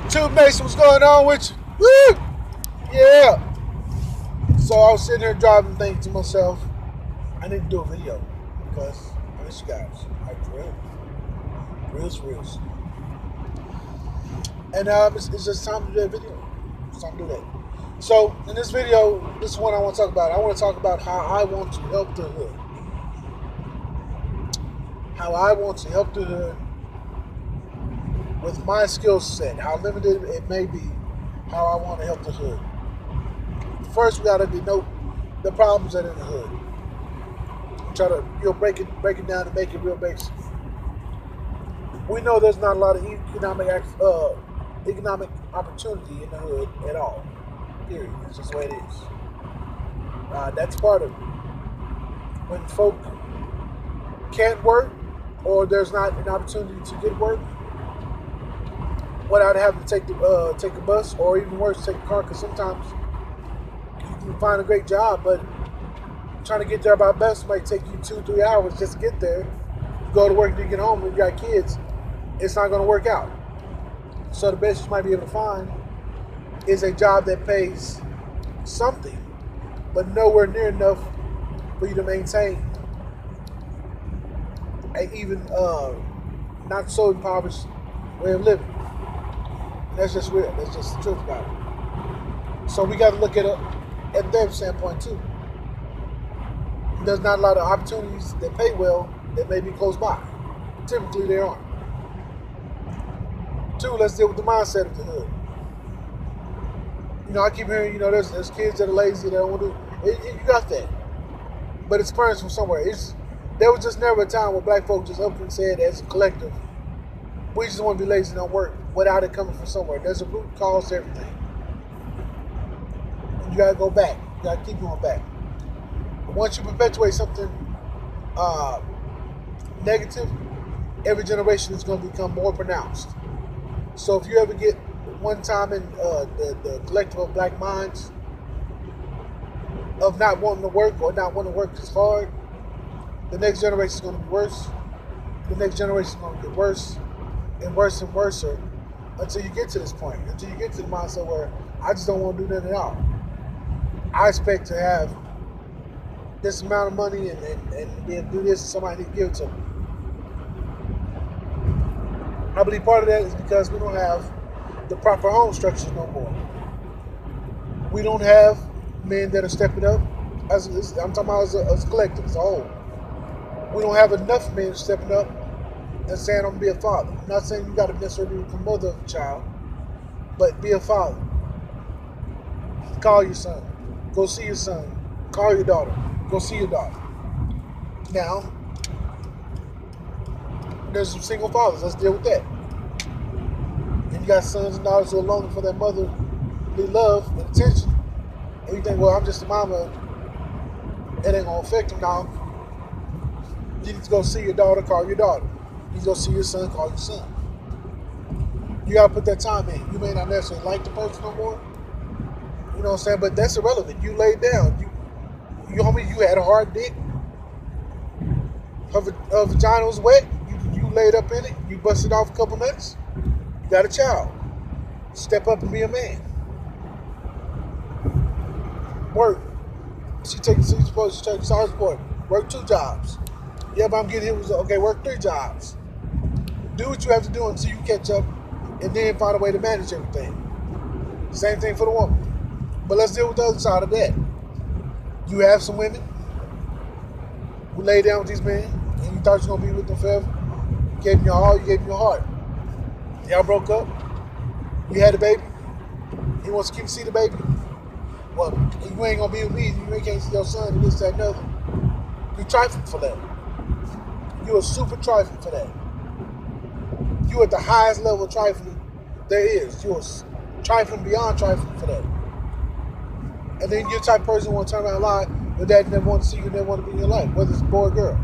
Tube Nation, what's going on with you? Woo! Yeah. So I was sitting here driving, thinking to myself, I need to do a video because I miss you guys. Like for real, reals. And it's just time to do that video. It's time to do that. So in this video, this is one I want to talk about. I want to talk about how I want to help the hood. How I want to help the hood with my skill set, how limited it may be, how I want to help the hood. First, we got to denote the problems that are in the hood. Try to break it down and make it real basic. We know there's not a lot of economic opportunity in the hood at all. Period. It's just the way it is. That's part of it. When folk can't work or there's not an opportunity to get work, without having to take a bus or even worse, take a car. Because sometimes you can find a great job, but trying to get there by bus might take you 2-3 hours just to get there. You go to work and you get home and you got kids, it's not going to work out. So the best you might be able to find is a job that pays something, but nowhere near enough for you to maintain a even not so impoverished way of living. And that's just real. That's just the truth about it. So we got to look at their standpoint too. There's not a lot of opportunities that pay well that may be close by. Typically, there aren't. Two, let's deal with the mindset of the hood. I keep hearing, there's kids that are lazy, that don't want to do it. You got that. But it's parents from somewhere. There was just never a time where black folks just up and said, as a collective, we just want to be lazy and don't work without it coming from somewhere. There's a root cause to everything. And you got to go back. You got to keep going back. Once you perpetuate something negative, every generation is going to become more pronounced. So if you ever get one time in the collective of black minds of not wanting to work or not wanting to work as hard, the next generation is going to be worse. The next generation is going to get worse and worse and worse until you get to this point, until you get to the mindset where I just don't want to do nothing at all. I expect to have this amount of money and be able to do this, and somebody need to give it to me. I believe part of that is because we don't have the proper home structures no more. We don't have men that are stepping up. I'm talking about as a collective, as a whole. We don't have enough men stepping up and saying, I'm going to be a father. I'm not saying you got to necessarily be the mother of a child, but be a father. Call your son. Go see your son. Call your daughter. Go see your daughter. Now, there's some single fathers. Let's deal with that. And you got sons and daughters who are longing for their motherly love and attention. And you think, well, I'm just a mama. It ain't going to affect them now. You need to go see your daughter, call your daughter. You need to go see your son, call your son. You got to put that time in. You may not necessarily like the person no more. You know what I'm saying? But that's irrelevant. You laid down. You homie, you had a hard dick. Her vagina was wet. You laid up in it. You busted off a couple nuts. You got a child. Step up and be a man. Work. She's supposed to take sorry support. Work 2 jobs. Yeah, but I'm getting hit with okay, work 3 jobs. Do what you have to do until you catch up and then find a way to manage everything. Same thing for the woman. But let's deal with the other side of that. You have some women who lay down with these men and you thought you were going to be with them forever. You gave them your all, you gave them your heart. Y'all broke up. You had a baby. He wants to see the baby. Well, you ain't going to be with me. You can't see your son and this, that, and other. You trifling for that. You are super trifling for that. You at the highest level of trifling there is. You are trifling beyond trifling for that. And then you're the type of person who want to turn around and lie, your dad never want to see you, never want to be in your life, whether it's a boy or girl.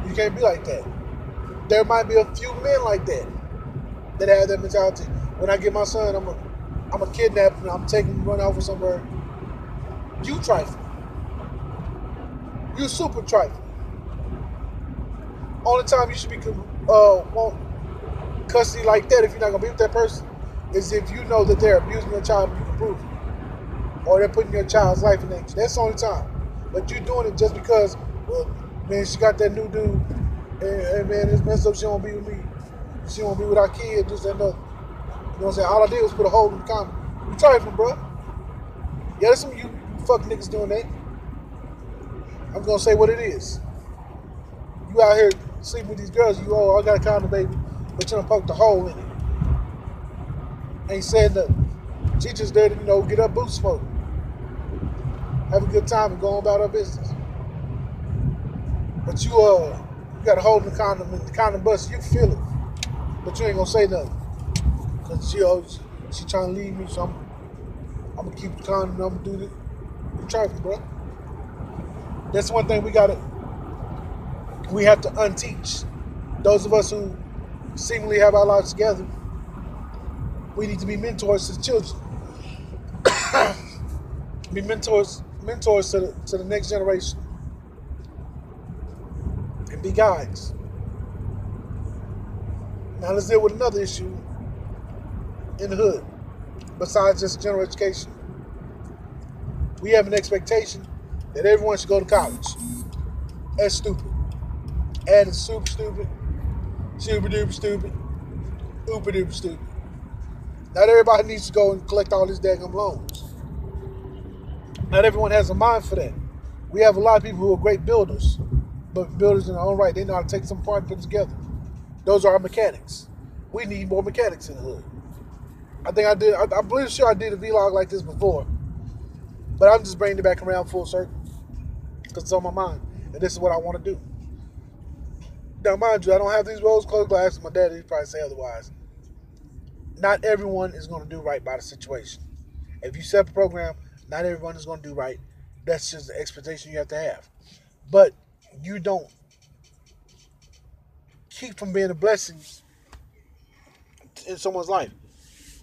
You can't be like that. There might be a few men like that have that mentality. When I get my son, I'm a kidnap him, I'm taking him, run over somewhere. You trifling. You super trifling. Only time you should be custody like that, if you're not gonna be with that person, is if you know that they're abusing your child and you can prove it, or they're putting your child's life in danger. That's the only time. But you doing it just because, well, man, she got that new dude, and man, it's messed up. She won't be with me. She won't be with our kid. Just that nothing. You know what I'm saying? All I did was put a hole in the condom. You trifling, bro. Yeah, there's some of you fuck niggas doing that. I'm gonna say what it is. You out here sleeping with these girls. I got a condom, baby, but you done poked a hole in it. Ain't said nothing. She just there to, get her boots smoke, have a good time, and go on about her business. But you got a hole in the condom, and the condom bust. You can feel it, but you ain't gonna say nothing, cause she trying to leave me. So I'm gonna keep the condom. I'm gonna do this. You trifling, bro. That's one thing we have to unteach. Those of us who seemingly have our lives together, we need to be mentors to the children. Be mentors to the next generation, and be guides. Now let's deal with another issue in the hood. Besides just general education, we have an expectation that everyone should go to college. That's stupid. That is super stupid, super duper stupid, uber duper stupid. Not everybody needs to go and collect all these daggum loans. Not everyone has a mind for that. We have a lot of people who are great builders, but builders in their own right. They know how to take some part and put it together. Those are our mechanics. We need more mechanics in the hood. I think I did. I'm pretty sure I did a vlog like this before, but I'm just bringing it back around full circle because it's on my mind, and this is what I want to do. Now, mind you, I don't have these rose-colored glasses. My daddy would probably say otherwise. Not everyone is going to do right by the situation. If you set up a program, not everyone is going to do right. That's just the expectation you have to have. But you don't keep from being a blessing in someone's life.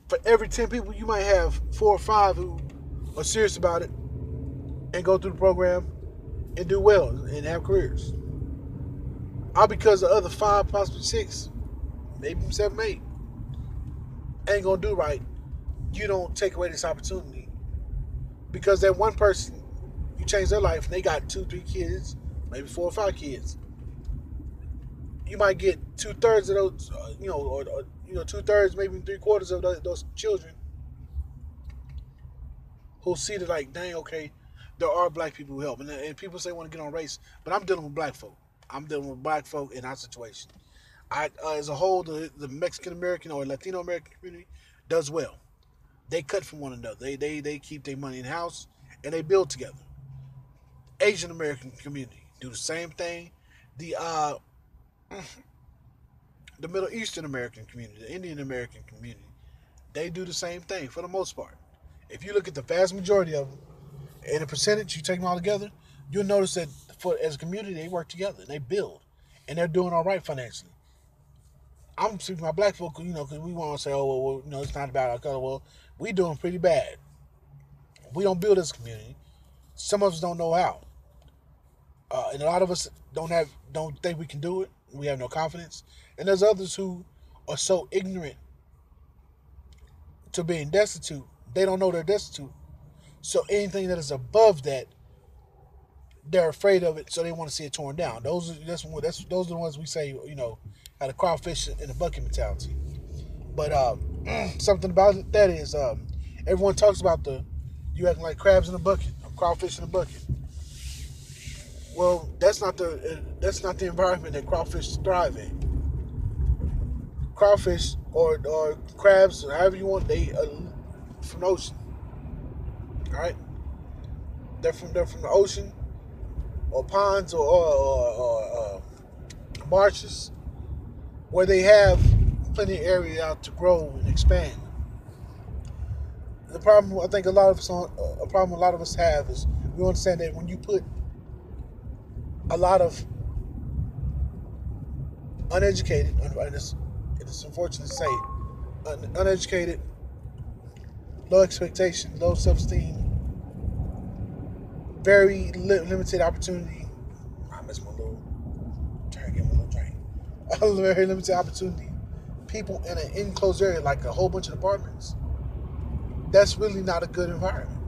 For every 10 people, you might have 4 or 5 who are serious about it and go through the program and do well and have careers. All because the other 5, possibly 6, maybe 7, 8 ain't gonna do right. You don't take away this opportunity because that one person, you change their life and they got 2, 3 kids, maybe 4 or 5 kids. You might get 2/3 of those, or 2/3, maybe 3/4 of those children who'll see that like, dang, okay, there are black people who help, and people say want to get on race, but I'm dealing with black folk. I'm dealing with black folk in our situation. As a whole, the Mexican American or Latino American community does well. They cut from one another. They keep their money in house and they build together. Asian American community do the same thing. The Middle Eastern American community, the Indian American community, they do the same thing for the most part. If you look at the vast majority of them, and the percentage, you take them all together, you'll notice that as a community, they work together, they build, and they're doing all right financially. I'm speaking about black folk, because we want to say, oh, well, it's not about our color. Well, we doing pretty bad. We don't build this community. Some of us don't know how, and a lot of us don't think we can do it. We have no confidence, and there's others who are so ignorant to being destitute, they don't know they're destitute. So anything that is above that, they're afraid of it, so they want to see it torn down. Those are the ones we say, had a crawfish in a bucket mentality. But something about that is everyone talks about you acting like crabs in a bucket, or crawfish in a bucket. Well, that's not the environment that crawfish thrive in. Crawfish or crabs, or however you want, they from the ocean. All right, they're from the ocean or ponds or marshes where they have plenty of area out to grow and expand. The problem I think a lot of us have is we understand that when you put a lot of uneducated, and it's unfortunate to say, uneducated, low expectation, low self-esteem, very limited opportunity. I miss my little drink. A very limited opportunity. people in an enclosed area like a whole bunch of apartments, that's really not a good environment.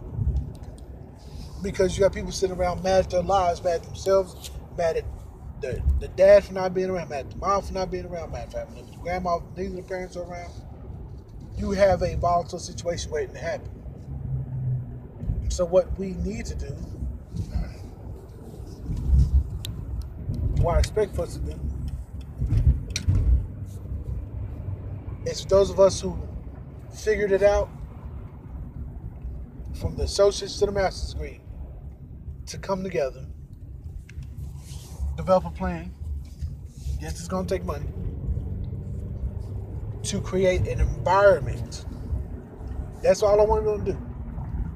Because you got people sitting around mad at their lives, mad at themselves, mad at the dad for not being around, mad at the mom for not being around, mad at the grandma, neither of the parents are around. You have a volatile situation waiting to happen. So what we need to do, what I expect for us to do, is for those of us who figured it out, from the associates to the master's degree, to come together, develop a plan. Yes, it's going to take money to create an environment. That's all I want to do.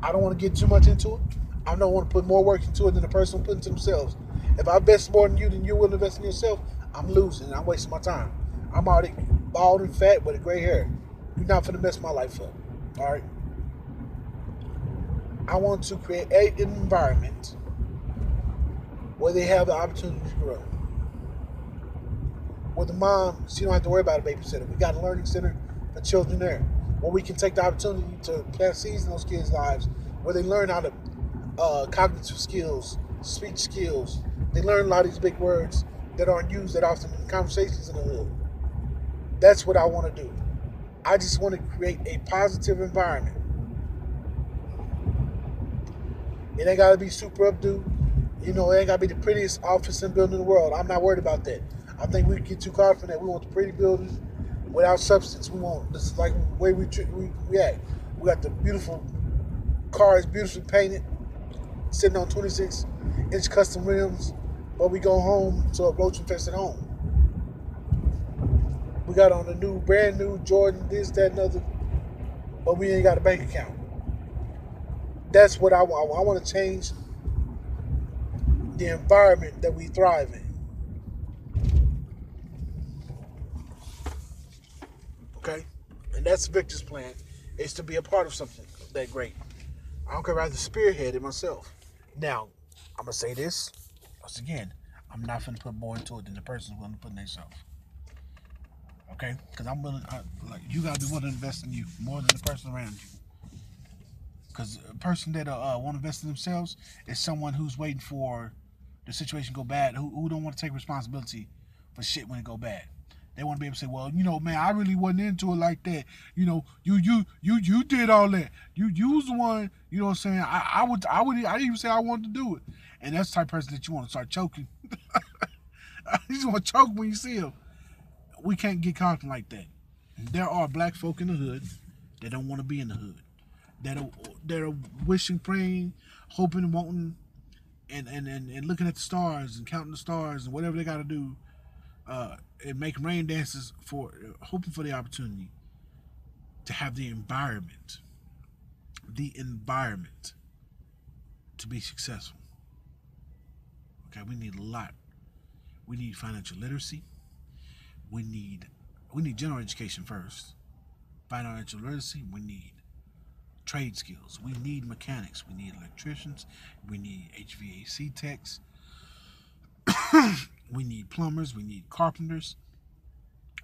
I don't want to get too much into it. I don't want to put more work into it than the person put into themselves. If I invest more than you will invest in yourself, I'm losing. I'm wasting my time. I'm already bald and fat with a gray hair. You're not going to mess my life up. All right? I want to create an environment where they have the opportunity to grow. Where the mom, she don't have to worry about a babysitter. We got a learning center for children there, where we can take the opportunity to plant seeds in those kids' lives, where they learn how to cognitive skills, speech skills. They learn a lot of these big words that aren't used that often in conversations in the hood. That's what I want to do. I just want to create a positive environment. It ain't got to be super updo. You know, it ain't got to be the prettiest office and building in the world. I'm not worried about that. I think we get too confident. We want the pretty buildings without substance. We want, this is like the way we act. We got the beautiful cars, beautifully painted, sitting on 26-inch custom rims, but we go home to a roach infested home. We got on a brand new Jordan, this, that, and other, but we ain't got a bank account. That's what I want. I want to change the environment that we thrive in. Okay? And that's Victor's plan, is to be a part of something that great. I don't care if I have to spearhead it myself. Now, I'm going to say this. Once again, I'm not going to put more into it than the person's willing to put in themselves. Okay? Because I'm willing, you got to be willing to invest in you more than the person around you. Because a person that want to invest in themselves is someone who's waiting for the situation to go bad, who don't want to take responsibility for shit when it go bad. They want to be able to say, well, you know, man, I really wasn't into it like that. You know, you did all that. You was the one, you know what I'm saying? I didn't even say I wanted to do it. And that's the type of person that you want to start choking. You just want to choke when you see him. We can't get caught like that. There are black folk in the hood that don't want to be in the hood. That are wishing, praying, hoping, and wanting, and looking at the stars and counting the stars and whatever they got to do, and making rain dances for hoping for the opportunity to have the environment to be successful. Okay, we need a lot. We need financial literacy. We need general education first. Financial literacy. We need trade skills. We need mechanics. We need electricians. We need HVAC techs. We need plumbers. We need carpenters.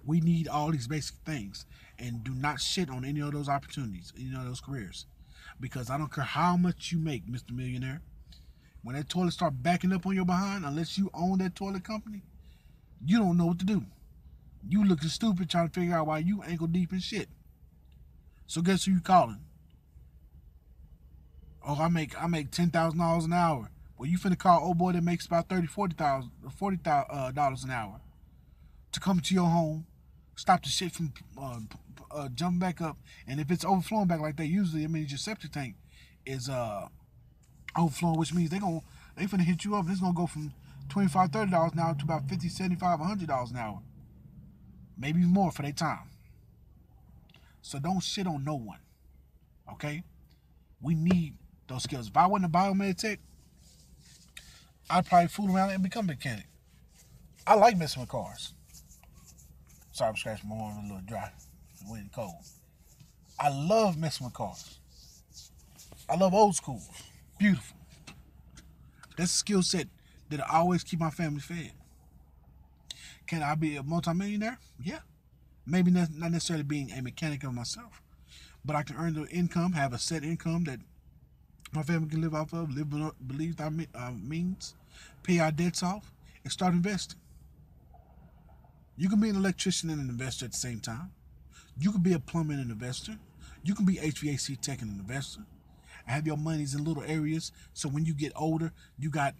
We need all these basic things. And do not shit on any of those opportunities, any of those careers. Because I don't care how much you make, Mr. Millionaire. When that toilet start backing up on your behind, unless you own that toilet company, you don't know what to do. You looking stupid trying to figure out why you ankle deep in shit. So guess who you calling? Oh, I make $10,000 an hour. Well, you finna call old boy that makes about $40,000 an hour to come to your home, stop the shit from jumping back up, and if it's overflowing back like that, usually it means your septic tank is overflowing, which means they finna hit you up. And it's gonna go from $25, $30 an hour to about $50, $75, $100 an hour, maybe more for their time. So don't shit on no one, okay? We need those skills. If I wasn't a biomed tech, I'd probably fool around and become a mechanic. I like messing with cars. Sorry, I'm scratching my arm a little dry. It's wet and cold. I love messing with cars. I love old school. Beautiful. That's a skill set that I always keep my family fed. Can I be a multimillionaire? Yeah. Maybe not necessarily being a mechanic of myself, but I can earn the income, have a set income that my family can live off of, believe our means, pay our debts off, and start investing. You can be an electrician and an investor at the same time. You can be a plumber and an investor. You can be HVAC tech and an investor. Have your monies in little areas so when you get older, you got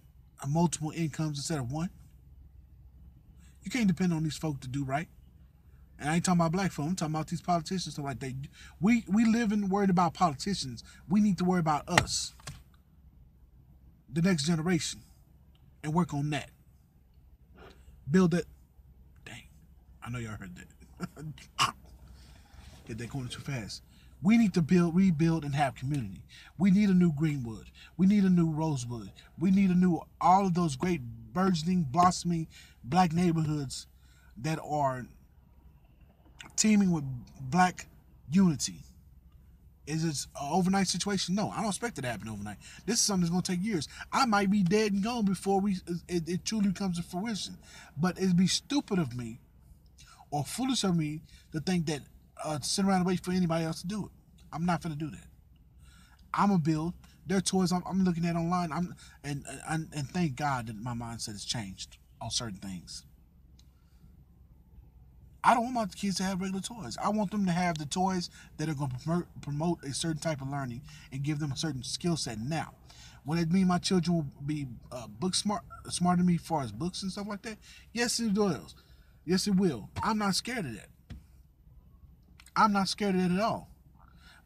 multiple incomes instead of one. You can't depend on these folk to do right. And I ain't talking about black folk. I'm talking about these politicians. Stuff like that. We live and worried about politicians. We need to worry about us, the next generation, and work on that. Build it. Dang, I know y'all heard that. Get that going too fast. We need to rebuild, and have community. We need a new Greenwood. We need a new Rosewood. We need a new, all of those great burgeoning, blossoming black neighborhoods that are teeming with black unity. Is it an overnight situation? No, I don't expect it to happen overnight. This is something that's going to take years. I might be dead and gone before it truly comes to fruition. But it'd be stupid of me or foolish of me to think that sit around and wait for anybody else to do it. I'm not going to do that. I'm going to build. There are toys I'm looking at online. And thank God that my mindset has changed on certain things. I don't want my kids to have regular toys. I want them to have the toys that are going to promote a certain type of learning and give them a certain skill set. Now, will it mean my children will be book smarter than me as far as books and stuff like that? Yes, it will. Yes, it will. I'm not scared of that. I'm not scared of it at all.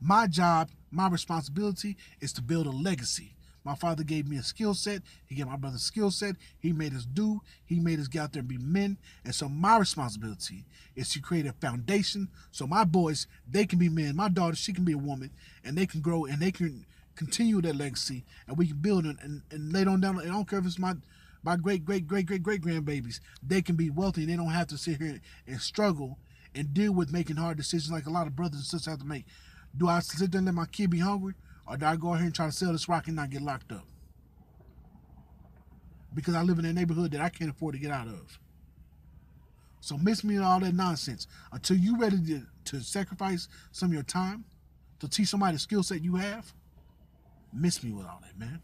My job, my responsibility is to build a legacy. My father gave me a skill set. He gave my brother a skill set. He made us do. He made us get out there and be men. And so my responsibility is to create a foundation so my boys, they can be men. My daughter, she can be a woman. And they can grow and they can continue that legacy. And we can build it and lay on down. I don't care if it's my great grandbabies. They can be wealthy and they don't have to sit here and struggle and deal with making hard decisions like a lot of brothers and sisters have to make. Do I sit there and let my kid be hungry? Or do I go out here and try to sell this rock and not get locked up? Because I live in a neighborhood that I can't afford to get out of. So miss me with all that nonsense. Until you're ready to sacrifice some of your time to teach somebody the skill set you have, miss me with all that, man.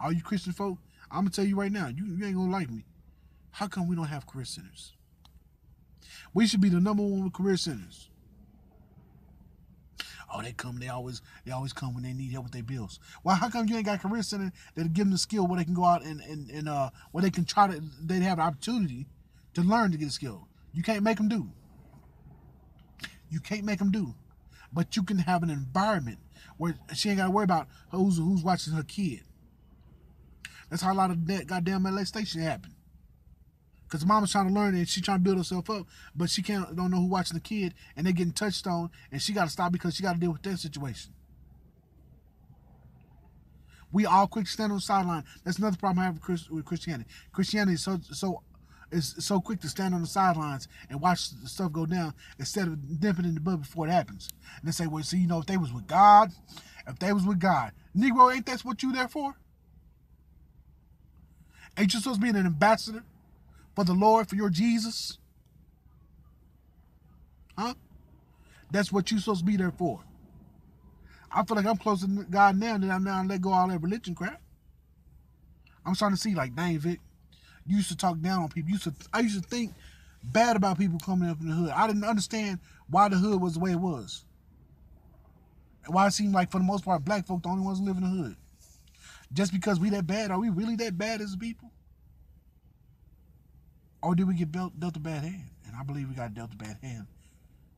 All you Christian folk, I'm going to tell you right now, you ain't going to like me. How come we don't have career centers? We should be the number one with career centers. Oh, they come. They always come when they need help with their bills. Well, how come you ain't got a career center that'll give them the skill where they can go out and where they can they have an opportunity to learn to get a skill. You can't make them do. You can't make them do. But you can have an environment where she ain't got to worry about who's watching her kid. That's how a lot of that goddamn molestation happen. Because mama's trying to learn and she's trying to build herself up, but she don't know who's watching the kid, and they're getting touched on, and she got to stop because she got to deal with that situation. We all quick to stand on the sideline. That's another problem I have with Christianity. Christianity is so quick to stand on the sidelines and watch the stuff go down instead of dipping in the bud before it happens. And they say, well, see, if they was with God, Negro, ain't that what you there for? Ain't you supposed to be an ambassador for the Lord, for your Jesus? Huh? That's what you're supposed to be there for. I feel like I'm closer to God now than I'm now let go of all that religion crap. I'm starting to see like, dang, Vic, you used to talk down on people. I used to think bad about people coming up in the hood. I didn't understand why the hood was the way it was. And why it seemed like, for the most part, black folk the only ones who live in the hood. Just because we that bad, are we really that bad as a people? Or did we get dealt a bad hand? And I believe we got dealt a bad hand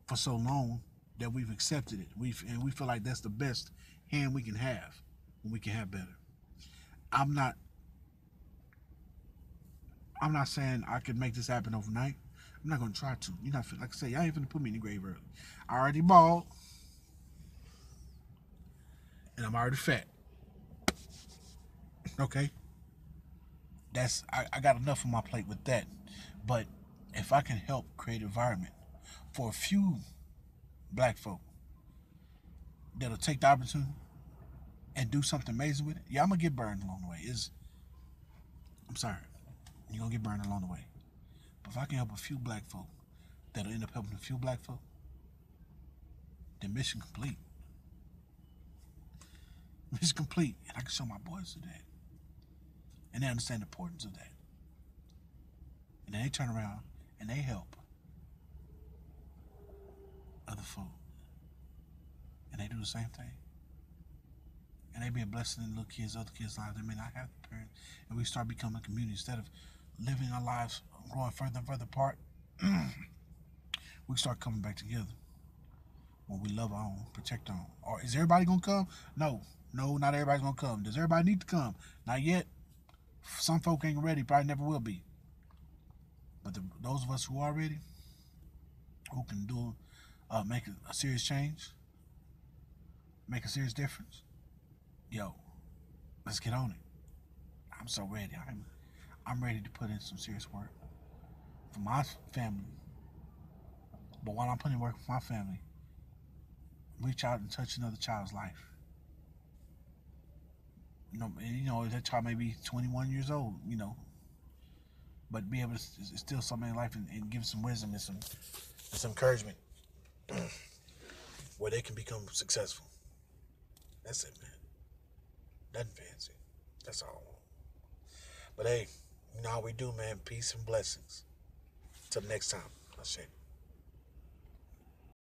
for so long that we've accepted it. We feel like that's the best hand we can have when we can have better. I'm not saying I could make this happen overnight. I'm not going to try to. You're not, like I say, y'all ain't finna put me in the grave early. I already bald. And I'm already fat. Okay? I got enough on my plate with that. But if I can help create an environment for a few black folk that'll take the opportunity and do something amazing with it, yeah, I'm going to get burned along the way. I'm sorry. You're going to get burned along the way. But if I can help a few black folk that'll end up helping a few black folk, then mission complete. Mission complete. And I can show my boys that. And they understand the importance of that. And then they turn around and they help other folk. And they do the same thing. And they be a blessing in little kids, other kids' lives. They may not have the parents. And we start becoming a community. Instead of living our lives growing further and further apart, we start coming back together. When we love our own, protect our own. Or is everybody going to come? No. No, not everybody's going to come. Does everybody need to come? Not yet. Some folk ain't ready, probably never will be. But those of us who are ready, who can do, make a serious change, make a serious difference, yo, let's get on it. I'm so ready. I'm ready to put in some serious work for my family. But while I'm putting in work for my family, reach out and touch another child's life. That child may be 21 years old, but be able to instill something in life and give some wisdom and some encouragement where they can become successful. That's it, man. Nothing fancy. That's all I want. But hey, you know how we do, man. Peace and blessings. Till next time. That's it.